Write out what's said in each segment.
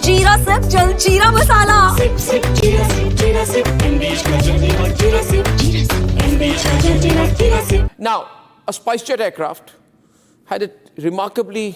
जीरा सिप जल जीरा मसाला Sip, sip, jeera sip, MBH का जल्दी और jeera sip, MBH का जल्दी और jeera sip. Now, a SpiceJet aircraft had a remarkably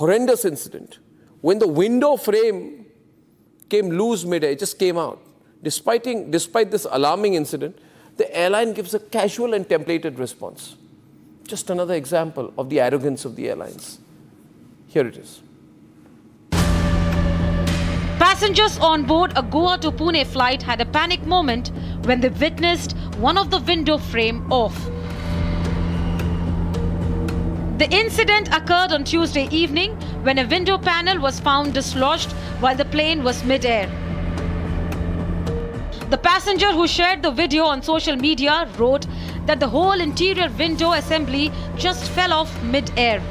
horrendous incident when the window frame came loose mid-air, it just came out. Despite this alarming incident, the airline gives a casual and templated response. Just another example of the arrogance of the airlines. Here it is. Passengers on board a Goa to Pune flight had a panic moment when they witnessed one of the window frame off. The incident occurred on Tuesday evening when a window panel was found dislodged while the plane was mid-air. The passenger who shared the video on social media wrote that the whole interior window assembly just fell off mid-air.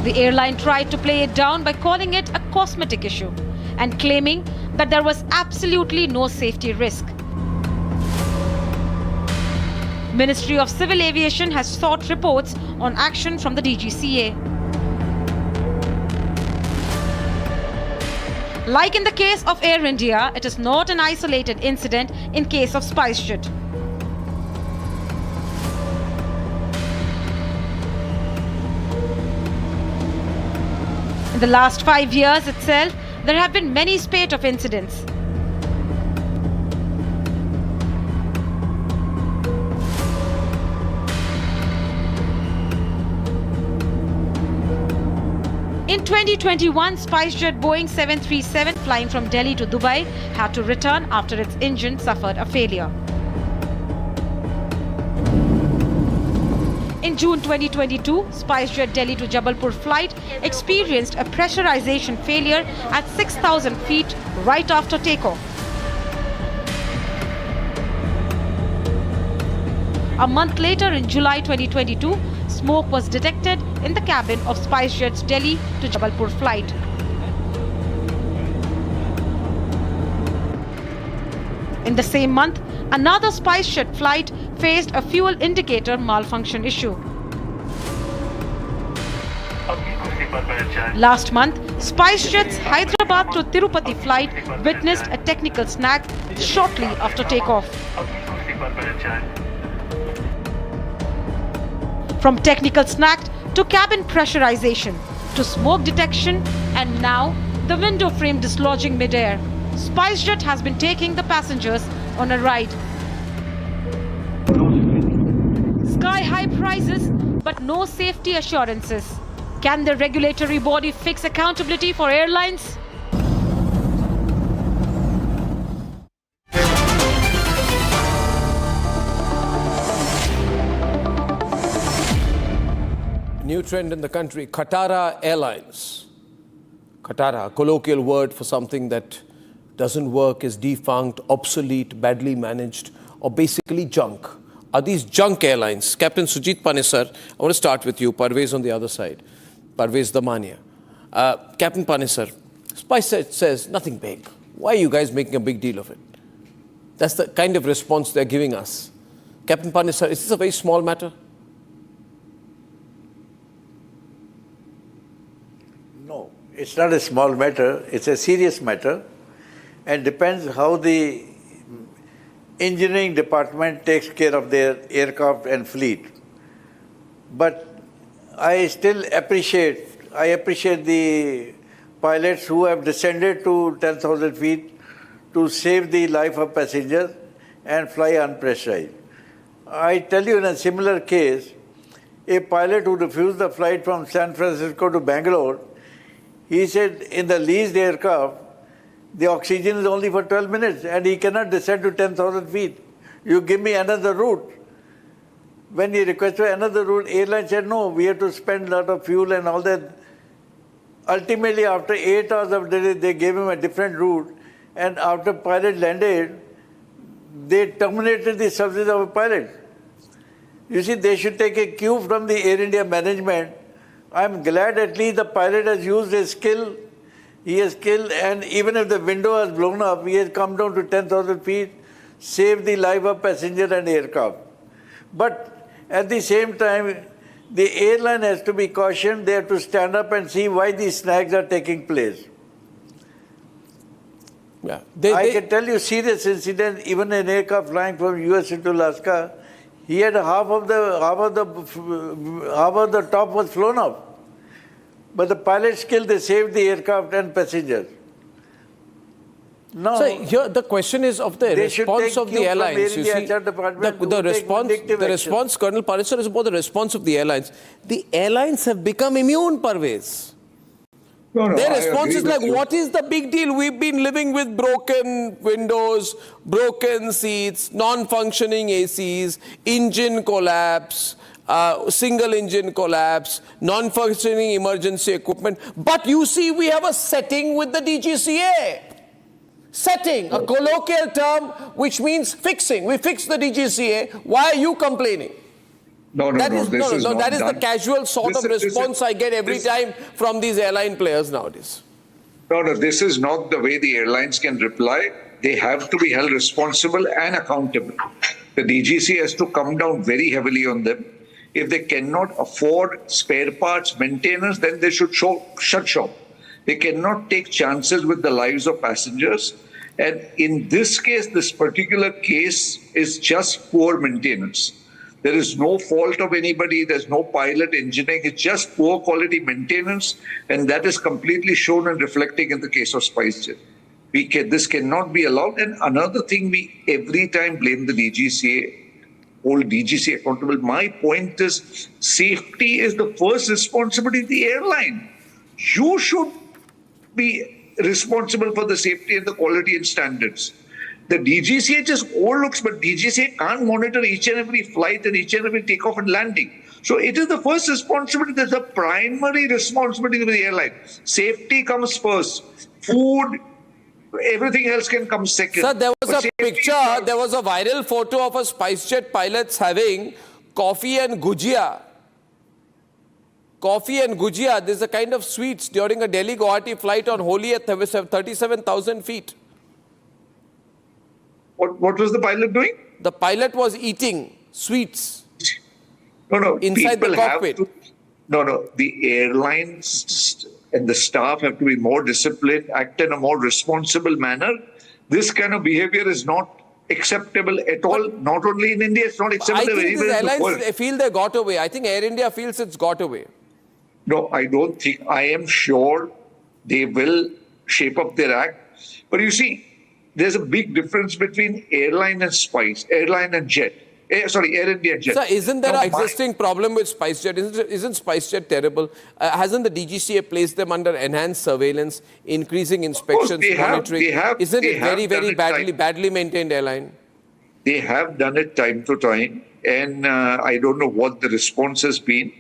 The airline tried to play it down by calling it a cosmetic issue and claiming that there was absolutely no safety risk. Ministry of Civil Aviation has sought reports on action from the DGCA. Like in the case of Air India, it is not an isolated incident in case of SpiceJet. In the last 5 years itself, there have been many spate of incidents. In 2021, SpiceJet Boeing 737 flying from Delhi to Dubai had to return after its engine suffered a failure. In June 2022, SpiceJet Delhi to Jabalpur flight experienced a pressurization failure at 6,000 feet right after takeoff. A month later, in July 2022, smoke was detected in the cabin of SpiceJet's Delhi to Jabalpur flight. In the same month, another SpiceJet flight faced a fuel indicator malfunction issue. Last month, SpiceJet's Hyderabad to Tirupati flight witnessed a technical snag shortly after takeoff. From technical snag to cabin pressurization to smoke detection and now the window frame dislodging mid-air, SpiceJet has been taking the passengers on a ride. Sky-high prices but no safety assurances. Can the regulatory body fix accountability for airlines? New trend in the country, Khatara Airlines. Khatara, a colloquial word for something that doesn't work, is defunct, obsolete, badly managed, or basically junk. Are these junk airlines? Captain Sujit Panesar, I want to start with you. Parvez on the other side. Parvez Damania. Captain Panesar, SpiceJet says nothing big. Why are you guys making a big deal of it? That's the kind of response they're giving us. Captain Panesar, is this a very small matter? No, it's not a small matter. It's a serious matter, and depends how the engineering department takes care of their aircraft and fleet. But I still appreciate the pilots who have descended to 10,000 feet to save the life of passengers and fly unpressurized. I tell you, in a similar case, a pilot who refused the flight from San Francisco to Bangalore, he said in the leased aircraft, the oxygen is only for 12 minutes and he cannot descend to 10,000 feet. You give me another route. When he requested another route, airline said, no, we have to spend a lot of fuel and all that. Ultimately, after 8 hours of delay, they gave him a different route. And after pilot landed, they terminated the service of a pilot. You see, they should take a cue from the Air India management. I'm glad at least the pilot has used his skill. He has skill, and even if the window has blown up, he has come down to 10,000 feet, saved the life of passenger and aircraft. But at the same time, The airline has to be cautioned. They have to stand up and see why these snags are taking place. Yeah. I can tell you serious incident, even an aircraft flying from US into Alaska, he had half of the top was flown off. But the pilots killed, they saved the aircraft and passengers. No. So here the question is of the response of the airlines. You see, the response, Colonel Panesar, is about the response of the airlines. The airlines have become immune, Parvez. No, Their response is like, what is the big deal? We've been living with broken windows, broken seats, non-functioning ACs, engine collapse, single engine collapse, non-functioning emergency equipment. But you see, we have a setting with the DGCA. Setting, a colloquial term which means fixing. We fix the DGCA. Why are you complaining? That is the casual sort of response I get every time from these airline players nowadays. No, this is not the way the airlines can reply. They have to be held responsible and accountable. The DGCA has to come down very heavily on them. If they cannot afford spare parts, maintenance, then they should shut shop. They cannot take chances with the lives of passengers. And in this case, this particular case is just poor maintenance. There is no fault of anybody. There's no pilot engineering. It's just poor quality maintenance. And that is completely shown and reflecting in the case of SpiceJet. This cannot be allowed. And another thing, we every time blame the DGCA, hold DGCA accountable. My point is, safety is the first responsibility of the airline. You should be responsible for the safety and the quality and standards. The DGCA just overlooks, but DGCA can't monitor each and every flight and each and every takeoff and landing. So it is the first responsibility, that's the primary responsibility of the airline. Safety comes first. Food, everything else can come second. Sir, there was a picture, there was a viral photo of a SpiceJet pilots having coffee and gujia. Coffee and gujia, this is a kind of sweets during a Delhi-Guwahati flight on Holi at 37,000 feet. What was the pilot doing? The pilot was eating sweets inside inside the cockpit. The airlines and the staff have to be more disciplined, act in a more responsible manner. This kind of behavior is not acceptable at all. Not only in India, it's not acceptable anywhere in the world. They feel they got away. I think Air India feels it's got away. No, I don't think. I am sure they will shape up their act. But you see, there's a big difference between airline and airline and jet. Air India and jet. Sir, isn't there an existing problem with SpiceJet? Isn't SpiceJet terrible? Hasn't the DGCA placed them under enhanced surveillance, increasing inspections, monitoring? Isn't it very, very badly maintained airline? They have done it time to time, and I don't know what the response has been.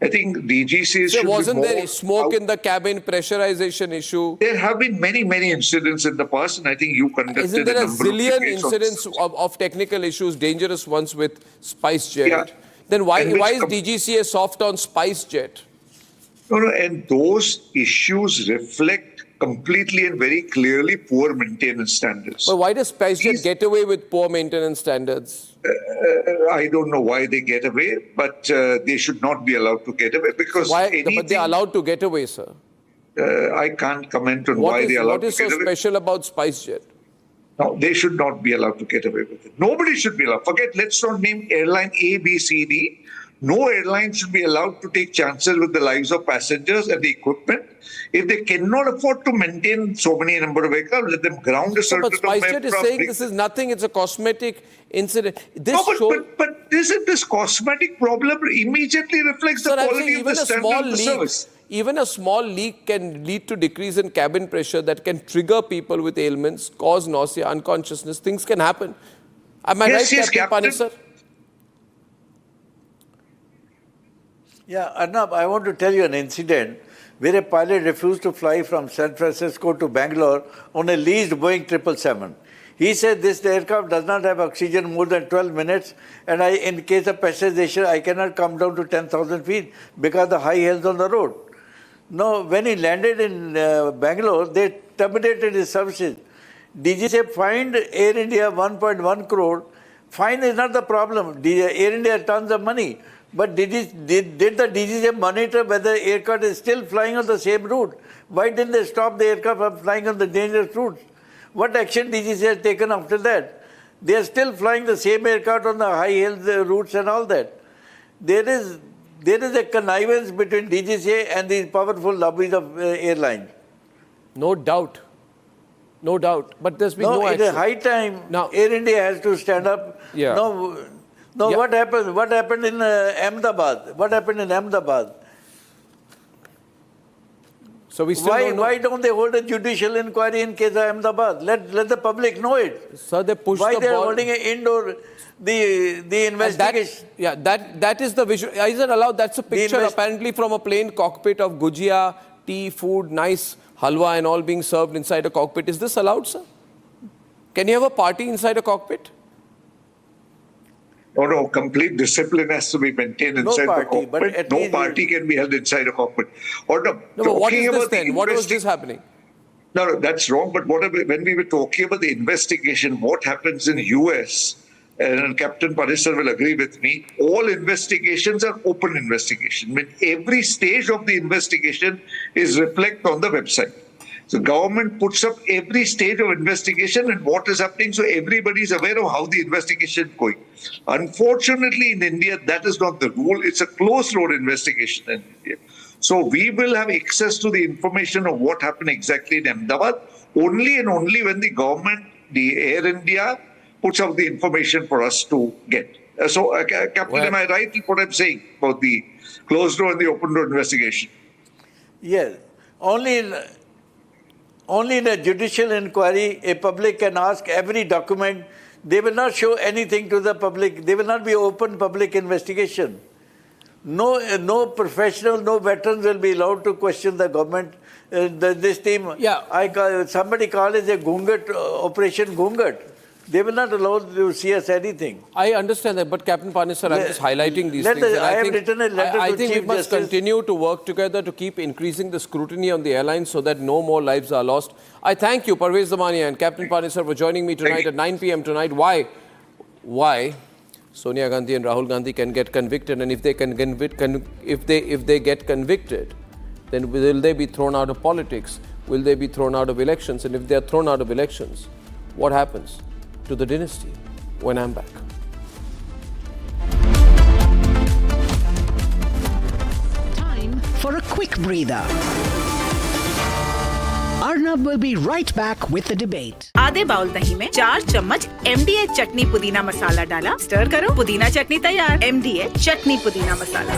I think DGCA should be more... Wasn't there smoke in the cabin, pressurization issue? There have been many, many incidents in the past, and I think you conducted Isn't there a zillion incidents of technical issues, dangerous ones with SpiceJet? Yeah. Then why is DGCA soft on SpiceJet? No, and those issues reflect completely and very clearly poor maintenance standards. But why does SpiceJet get away with poor maintenance standards? I don't know why they get away, but they should not be allowed to get away because But they're allowed to get away, sir. I can't comment on why they're allowed to get away. What is so special about SpiceJet? No, they should not be allowed to get away with it. Nobody should be allowed. Let's not name airline A, B, C, D. No airline should be allowed to take chances with the lives of passengers and the equipment. If they cannot afford to maintain so many number of vehicles, let them ground a certain number of vehicles. But SpiceJet is saying this is nothing, it's a cosmetic incident. But this cosmetic problem immediately reflects the quality of the standard of the service. Even a small leak can lead to decrease in cabin pressure that can trigger people with ailments, cause nausea, unconsciousness. Things can happen. Am I right, Captain Panesar? Yeah, Arnab, I want to tell you an incident where a pilot refused to fly from San Francisco to Bangalore on a leased Boeing 777. He said this aircraft does not have oxygen more than 12 minutes and in case of pressurization, I cannot come down to 10,000 feet because of the high hills on the road. Now, when he landed in Bangalore, they terminated his services. DGCA fined Air India 1.1 crore. Fine is not the problem. Air India has tons of money. But did the DGCA monitor whether aircraft is still flying on the same route? Why didn't they stop the aircraft from flying on the dangerous routes? What action DGCA has taken after that? They are still flying the same aircraft on the high hills routes and all that. There is a connivance between DGCA and these powerful lobbies of airlines. No doubt. No doubt. But there's been no it action. is high time Now, Air India has to stand up. Yeah. No, Yeah. What happened? What happened in Ahmedabad? What happened in Ahmedabad? So we still don't know. Why don't they hold a judicial inquiry in case of Ahmedabad? Let the public know it. Sir, they pushed Why the they are ball. holding an indoor the investigation? That is the visual. Is it allowed? That's a picture apparently from a plane cockpit of gujia, tea, food, nice halwa and all being served inside a cockpit. Is this allowed, sir? Can you have a party inside a cockpit? No, complete discipline has to be maintained inside party, the but cockpit. at No least party can be held inside a cockpit. Or No, but what is this then? What was this happening? No, that's wrong. But when we were talking about the investigation, what happens in US, and Captain Parisar will agree with me, all investigations are open investigation. I mean, every stage of the investigation is reflected on the website. So government puts up every stage of investigation and what is happening, so everybody is aware of how the investigation is going. Unfortunately, in India, that is not the rule. It's a closed-road investigation in India. So we will have access to the information of what happened exactly in Ahmedabad only and only when the government, the Air India, puts out the information for us to get. Captain, am I right in what I'm saying about the closed-door and the open-door investigation? Yes. Only in a judicial inquiry, a public can ask every document. They will not show anything to the public. They will not be open public investigation. No professional, no veterans will be allowed to question the government. This team, somebody called it a Gungat, Operation Gungat. They will not allow to see us anything. I understand that, but Captain Panisar, I'm just highlighting these things. I have written a letter I to think Chief we must Justice. continue to work together to keep increasing the scrutiny on the airlines so that no more lives are lost. I thank you, Parvez Zamania and Captain Panisar, for joining me tonight at 9 p.m. tonight. Why Sonia Gandhi and Rahul Gandhi can get convicted, and if they get convicted, then will they be thrown out of politics? Will they be thrown out of elections? And if they are thrown out of elections, what happens to the dynasty? When I'm back. Time for a quick breather. Arnab will be right back with the debate. आधे bowl दही में 4 चम्मच MDA चटनी पुदीना मसाला डाला, stir करो, पुदीना चटनी तैयार। MDA चटनी पुदीना मसाला।